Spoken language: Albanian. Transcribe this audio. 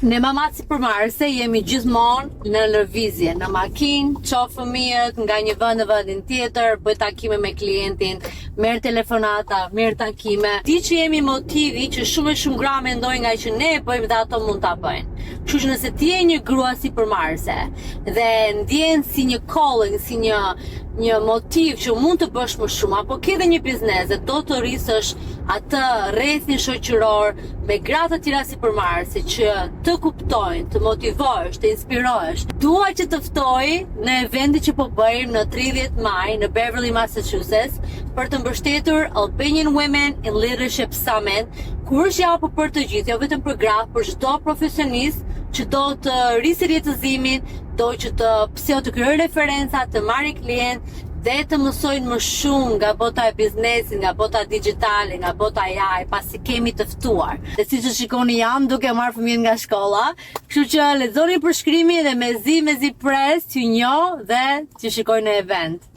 Ne mamat si përmarrëse jemi gjithmonë në lëvizje, në makinë, çoh fëmijët nga një vend në vendin tjetër, bëj takime me klientin, merr telefonata, merr takime. Di që jemi motivi që shumë e shumë gra mendojnë nga që ne e bëjmë dhe ato mund ta bëjnë. Kështu që nëse ti je një grua si përmarrëse dhe ndjen si një calling, si një motiv që mund të bësh më shumë, apo ke dhe një biznes dhe do të rrisësh atë rrethin shoqëror me gra të tjera si përmarrëse që të kuptojnë, të motivohesh, të inspirohesh, dua që të ftoj në eventin që po bëjmë në 30 maj në Beverly, Massachusetts, për të mbështetur Albanian Women in Leadership Summit, kur është japur për të gjithë, jo vetëm për gra, për çdo profesionist që do të rrisë rjetëzimin, do që të krijojë referenca, të marrë klient dhe të mësojnë më shumë nga bota e biznesit, nga bota digjitale, nga bota AI, pasi kemi të ftuar. Dhe siç e shikoni jam duke marrë fëmijët nga shkolla, kështu që lexoni përshkrimin dhe mezi pres t'ju njoh dhe t'ju shikoj në event.